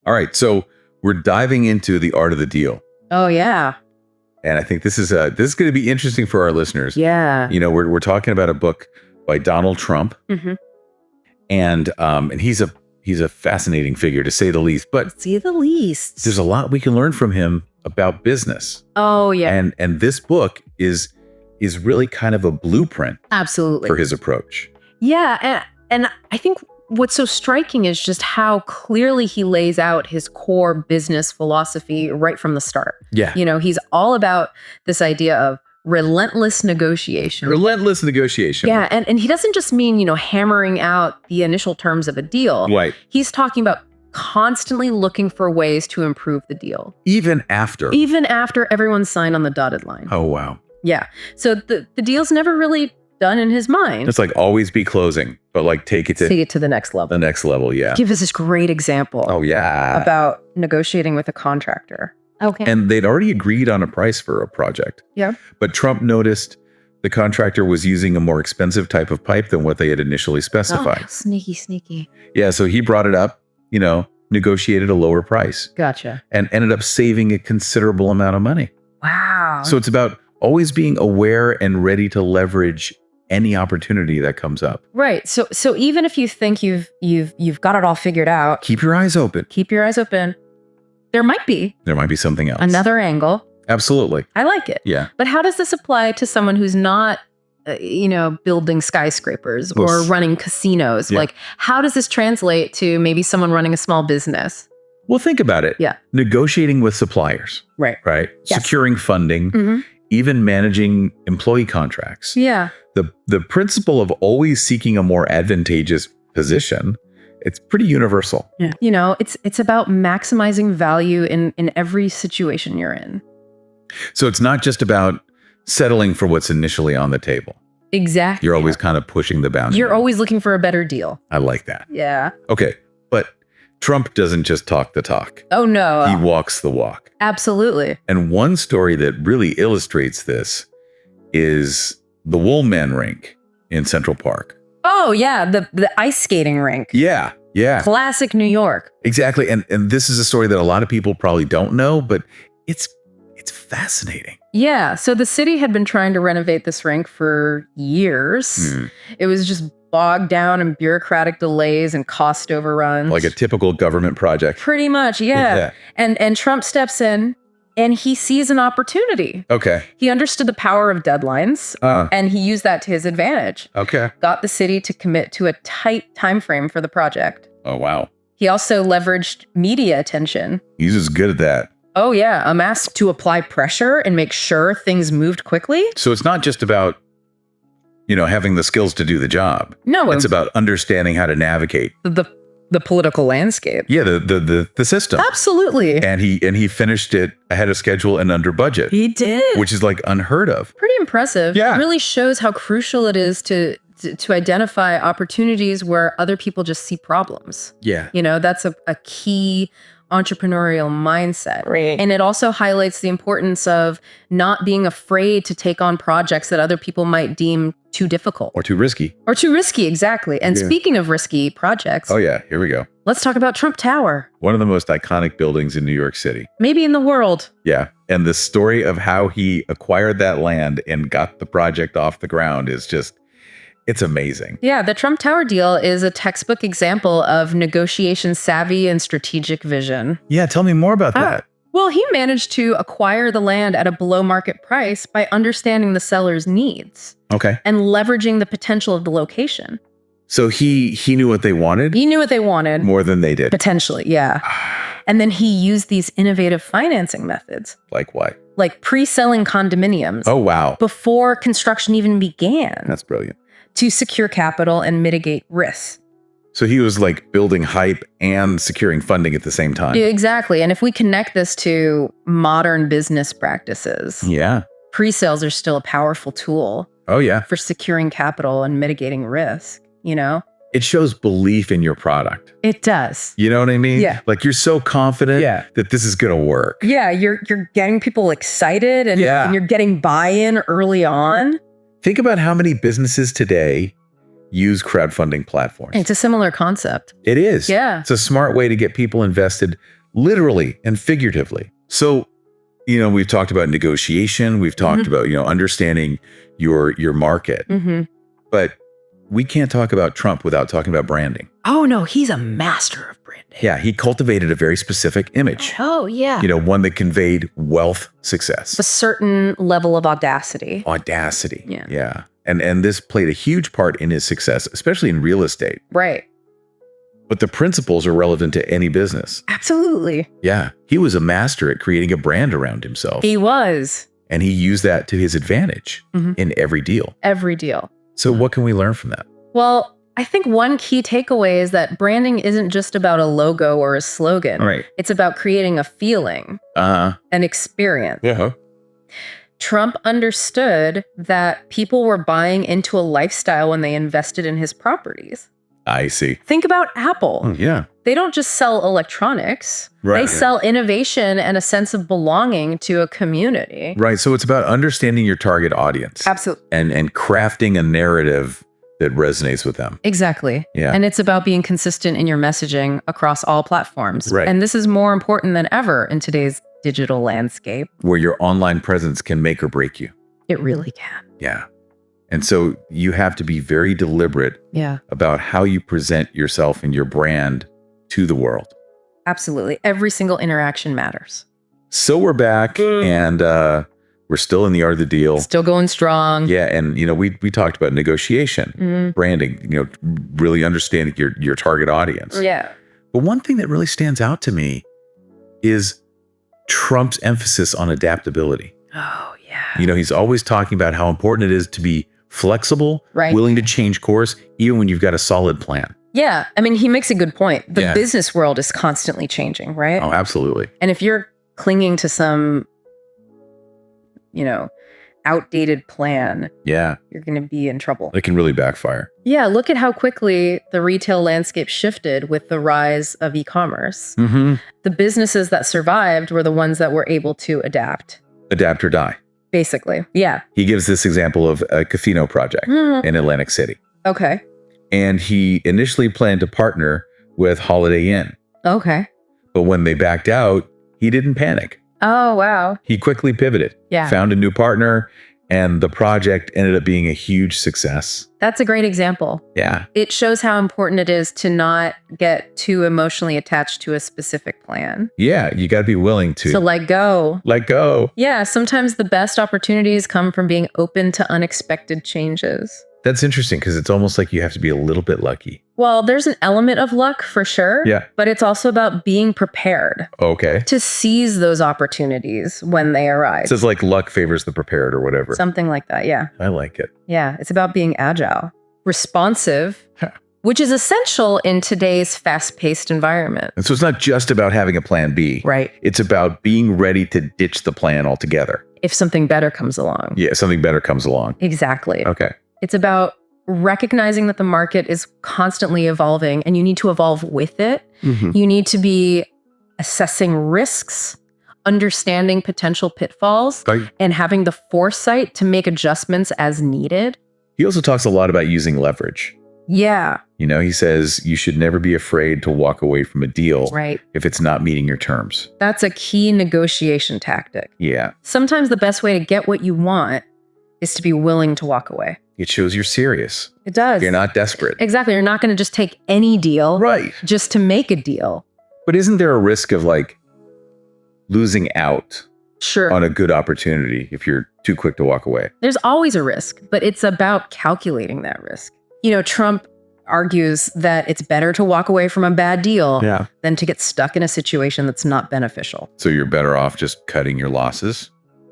All right. So we're diving into the art of the deal. Oh, yeah. And I think this is going to be interesting for our listeners. Yeah. You know, we're talking about a book by Donald Trump. Mm-hmm. And he's a fascinating figure, to say the least. But there's a lot we can learn from him about business. Oh, yeah. And this book is really kind of a blueprint. Absolutely. For his approach. Yeah. And I think what's so striking is just how clearly he lays out his core business philosophy right from the start. Yeah. You know, he's all about this idea of relentless negotiation. Relentless negotiation. Yeah. And he doesn't just mean, hammering out the initial terms of a deal. Right. He's talking about constantly looking for ways to improve the deal. Even after everyone's signed on the dotted line. Oh, wow. Yeah. So the deal's never really done in his mind. It's like always be closing, but like take it to the next level. The next level, yeah. Give us this great example. Oh, yeah. About negotiating with a contractor. Okay. And they'd already agreed on a price for a project. Yeah. But Trump noticed the contractor was using a more expensive type of pipe than what they had initially specified. Oh, sneaky. Yeah, so he brought it up, negotiated a lower price. Gotcha. And ended up saving a considerable amount of money. Wow. So it's about always being aware and ready to leverage any opportunity that comes up. Right. So even if you think you've got it all figured out, keep your eyes open. There might be something else. Another angle. Absolutely. I like it. Yeah. But how does this apply to someone who's not, building skyscrapers or running casinos? Yeah. Like, how does this translate to maybe someone running a small business? Well, think about it. Yeah. Negotiating with suppliers. Right. Right. Yes. Securing funding. Mm-hmm. Even managing employee contracts. Yeah. The principle of always seeking a more advantageous position, it's pretty universal. Yeah. It's about maximizing value in every situation you're in. So it's not just about settling for what's initially on the table. Exactly. You're always kind of pushing the boundary. You're always looking for a better deal. I like that. Yeah. Okay. But Trump doesn't just talk the talk. Oh, no. He walks the walk. Absolutely. And one story that really illustrates this is the Woolman rink in Central Park. Oh, yeah. The ice skating rink. Yeah. Yeah. Classic New York. Exactly. And this is a story that a lot of people probably don't know, but it's fascinating. Yeah. So the city had been trying to renovate this rink for years. It was just bogged down in bureaucratic delays and cost overruns. Like a typical government project. Pretty much, yeah. And Trump steps in and he sees an opportunity. Okay. He understood the power of deadlines and he used that to his advantage. Okay. Got the city to commit to a tight time frame for the project. Oh, wow. He also leveraged media attention. He's just good at that. Oh, yeah. Amassed to apply pressure and make sure things moved quickly. So it's not just about, having the skills to do the job. No. It's about understanding how to navigate the political landscape. Yeah, the system. Absolutely. And he finished it ahead of schedule and under budget. He did. Which is like unheard of. Pretty impressive. Yeah. It really shows how crucial it is to identify opportunities where other people just see problems. Yeah. That's a key entrepreneurial mindset. Right. And it also highlights the importance of not being afraid to take on projects that other people might deem too difficult. Or too risky. Exactly. And speaking of risky projects. Oh, yeah. Here we go. Let's talk about Trump Tower. One of the most iconic buildings in New York City. Maybe in the world. Yeah. And the story of how he acquired that land and got the project off the ground is just, it's amazing. Yeah, the Trump Tower deal is a textbook example of negotiation savvy and strategic vision. Yeah, tell me more about that. Well, he managed to acquire the land at a below market price by understanding the seller's needs. Okay. And leveraging the potential of the location. So he knew what they wanted? He knew what they wanted. More than they did. Potentially, yeah. And then he used these innovative financing methods. Like what? Like pre-selling condominiums. Oh, wow. Before construction even began. That's brilliant. To secure capital and mitigate risks. So he was like building hype and securing funding at the same time. Yeah, exactly. And if we connect this to modern business practices, yeah, pre-sales are still a powerful tool. Oh, yeah. For securing capital and mitigating risk, It shows belief in your product. It does. You know what I mean? Yeah. Like you're so confident that this is going to work. Yeah, you're getting people excited and you're getting buy-in early on. Think about how many businesses today use crowdfunding platforms. It's a similar concept. It is. Yeah. It's a smart way to get people invested literally and figuratively. So, we've talked about negotiation. We've talked about, understanding your market. But we can't talk about Trump without talking about branding. Oh, no, he's a master of branding. Yeah, he cultivated a very specific image. Oh, yeah. One that conveyed wealth, success. A certain level of audacity. Audacity. Yeah. And this played a huge part in his success, especially in real estate. Right. But the principles are relevant to any business. Absolutely. Yeah. He was a master at creating a brand around himself. He was. And he used that to his advantage in every deal. Every deal. So what can we learn from that? Well, I think one key takeaway is that branding isn't just about a logo or a slogan. Right. It's about creating a feeling, an experience. Yeah. Trump understood that people were buying into a lifestyle when they invested in his properties. I see. Think about Apple. Yeah. They don't just sell electronics. Right. They sell innovation and a sense of belonging to a community. Right. So it's about understanding your target audience. Absolutely. And crafting a narrative that resonates with them. Exactly. Yeah. And it's about being consistent in your messaging across all platforms. Right. And this is more important than ever in today's digital landscape. Where your online presence can make or break you. It really can. Yeah. And so you have to be very deliberate about how you present yourself and your brand to the world. Absolutely. Every single interaction matters. So we're back and we're still in the art of the deal. Still going strong. Yeah. And, we talked about negotiation, branding, really understanding your target audience. Yeah. But one thing that really stands out to me is Trump's emphasis on adaptability. Oh, yeah. He's always talking about how important it is to be flexible, willing to change course, even when you've got a solid plan. Yeah. I mean, he makes a good point. The business world is constantly changing, right? Oh, absolutely. And if you're clinging to some, outdated plan, you're going to be in trouble. It can really backfire. Yeah. Look at how quickly the retail landscape shifted with the rise of e-commerce. The businesses that survived were the ones that were able to adapt. Adapt or die. Basically. Yeah. He gives this example of a casino project in Atlantic City. Okay. And he initially planned to partner with Holiday Inn. Okay. But when they backed out, he didn't panic. Oh, wow. He quickly pivoted. Yeah. Found a new partner, and the project ended up being a huge success. That's a great example. Yeah. It shows how important it is to not get too emotionally attached to a specific plan. Yeah, you got to be willing to let go. Let go. Yeah, sometimes the best opportunities come from being open to unexpected changes. That's interesting because it's almost like you have to be a little bit lucky. Well, there's an element of luck for sure. Yeah. But it's also about being prepared. Okay. To seize those opportunities when they arise. So it's like luck favors the prepared or whatever. Something like that, yeah. I like it. Yeah, it's about being agile, responsive, which is essential in today's fast-paced environment. And so it's not just about having a plan B. Right. It's about being ready to ditch the plan altogether. If something better comes along. Yeah, something better comes along. Exactly. Okay. It's about recognizing that the market is constantly evolving and you need to evolve with it. You need to be assessing risks, understanding potential pitfalls, and having the foresight to make adjustments as needed. He also talks a lot about using leverage. Yeah. He says you should never be afraid to walk away from a deal if it's not meeting your terms. That's a key negotiation tactic. Yeah. Sometimes the best way to get what you want is to be willing to walk away. It shows you're serious. It does. You're not desperate. Exactly. You're not going to just take any deal just to make a deal. But isn't there a risk of losing out on a good opportunity if you're too quick to walk away? There's always a risk, but it's about calculating that risk. Trump argues that it's better to walk away from a bad deal than to get stuck in a situation that's not beneficial. So you're better off just cutting your losses?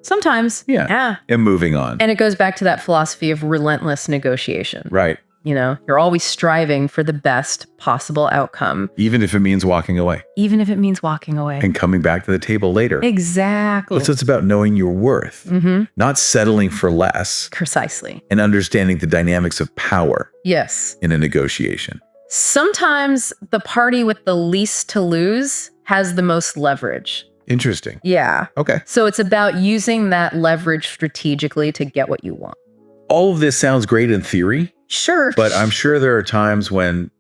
Sometimes. Yeah. And moving on. And it goes back to that philosophy of relentless negotiation. Right. You're always striving for the best possible outcome. Even if it means walking away. Even if it means walking away. And coming back to the table later. Exactly. So it's about knowing your worth, not settling for less. Precisely. And understanding the dynamics of power. Yes. In a negotiation. Sometimes the party with the least to lose has the most leverage. Interesting. Yeah. Okay. So it's about using that leverage strategically to get what you want. All of this sounds great in theory. Sure. But I'm sure there are times when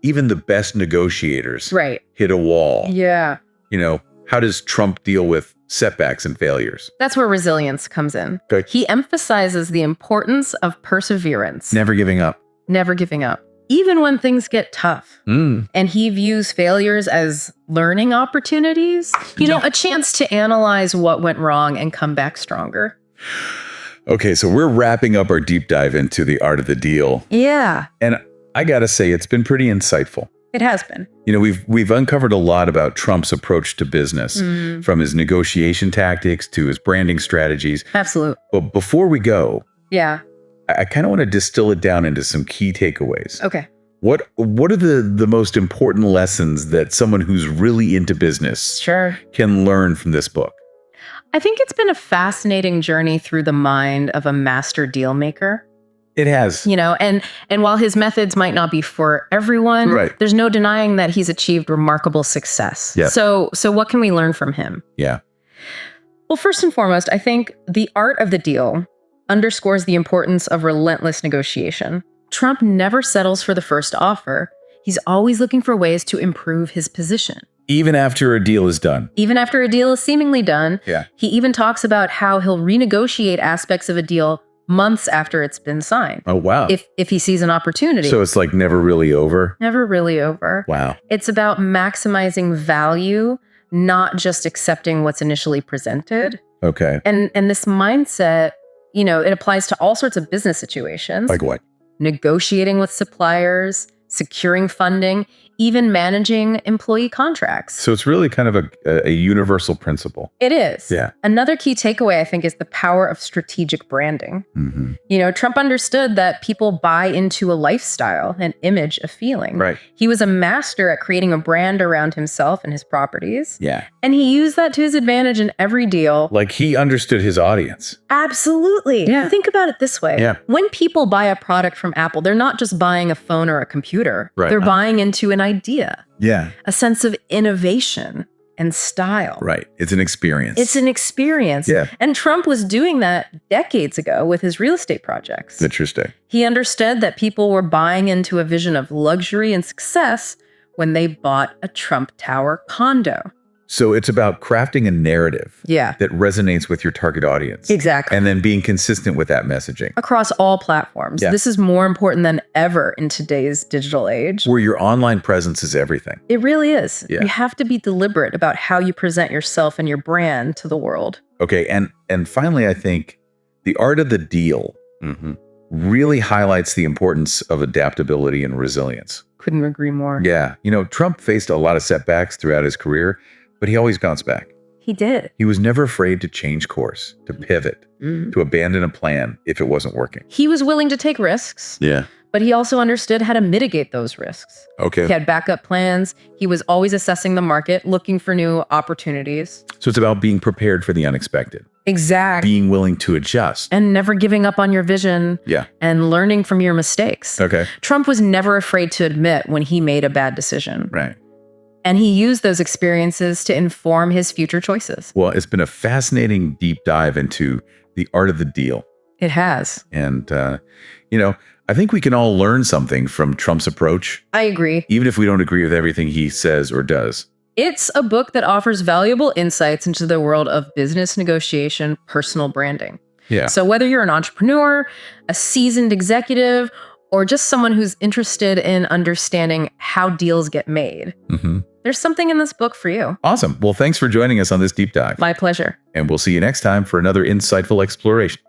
even the best negotiators hit a wall. Yeah. how does Trump deal with setbacks and failures? That's where resilience comes in. Okay. He emphasizes the importance of perseverance. Never giving up. Never giving up, even when things get tough. And he views failures as learning opportunities, a chance to analyze what went wrong and come back stronger. Okay, so we're wrapping up our deep dive into the art of the deal. Yeah. And I got to say, it's been pretty insightful. It has been. We've uncovered a lot about Trump's approach to business, from his negotiation tactics to his branding strategies. Absolutely. But before we go, yeah, I kind of want to distill it down into some key takeaways. Okay. What are the most important lessons that someone who's really into business can learn from this book? I think it's been a fascinating journey through the mind of a master deal maker. It has. And while his methods might not be for everyone, there's no denying that he's achieved remarkable success. Yeah. So what can we learn from him? Yeah. Well, first and foremost, I think the art of the deal underscores the importance of relentless negotiation. Trump never settles for the first offer. He's always looking for ways to improve his position. Even after a deal is done. Even after a deal is seemingly done. Yeah. He even talks about how he'll renegotiate aspects of a deal months after it's been signed. Oh, wow. If he sees an opportunity. So it's like never really over? Never really over. Wow. It's about maximizing value, not just accepting what's initially presented. Okay. And this mindset, it applies to all sorts of business situations. Like what? Negotiating with suppliers, securing funding, even managing employee contracts. So it's really kind of a universal principle. It is. Yeah. Another key takeaway, I think, is the power of strategic branding. Trump understood that people buy into a lifestyle, an image, a feeling. Right. He was a master at creating a brand around himself and his properties. Yeah. And he used that to his advantage in every deal. Like he understood his audience. Absolutely. Yeah. Think about it this way. Yeah. When people buy a product from Apple, they're not just buying a phone or a computer. Right. They're buying into an idea, Yeah. a sense of innovation and style. Right. It's an experience. It's an experience. Yeah. And Trump was doing that decades ago with his real estate projects. Interesting. He understood that people were buying into a vision of luxury and success when they bought a Trump Tower condo. So it's about crafting a narrative that resonates with your target audience. Exactly. And then being consistent with that messaging. Across all platforms. Yeah. This is more important than ever in today's digital age. Where your online presence is everything. It really is. Yeah. You have to be deliberate about how you present yourself and your brand to the world. Okay. And finally, I think the art of the deal really highlights the importance of adaptability and resilience. Couldn't agree more. Yeah. Trump faced a lot of setbacks throughout his career, but he always bounced back. He did. He was never afraid to change course, to pivot, to abandon a plan if it wasn't working. He was willing to take risks. Yeah. But he also understood how to mitigate those risks. Okay. He had backup plans. He was always assessing the market, looking for new opportunities. So it's about being prepared for the unexpected. Exactly. Being willing to adjust. And never giving up on your vision. Yeah. And learning from your mistakes. Okay. Trump was never afraid to admit when he made a bad decision. Right. And he used those experiences to inform his future choices. Well, it's been a fascinating deep dive into the art of the deal. It has. And, I think we can all learn something from Trump's approach. I agree. Even if we don't agree with everything he says or does. It's a book that offers valuable insights into the world of business negotiation, personal branding. Yeah. So whether you're an entrepreneur, a seasoned executive, or just someone who's interested in understanding how deals get made, there's something in this book for you. Awesome. Well, thanks for joining us on this deep dive. My pleasure. And we'll see you next time for another insightful exploration.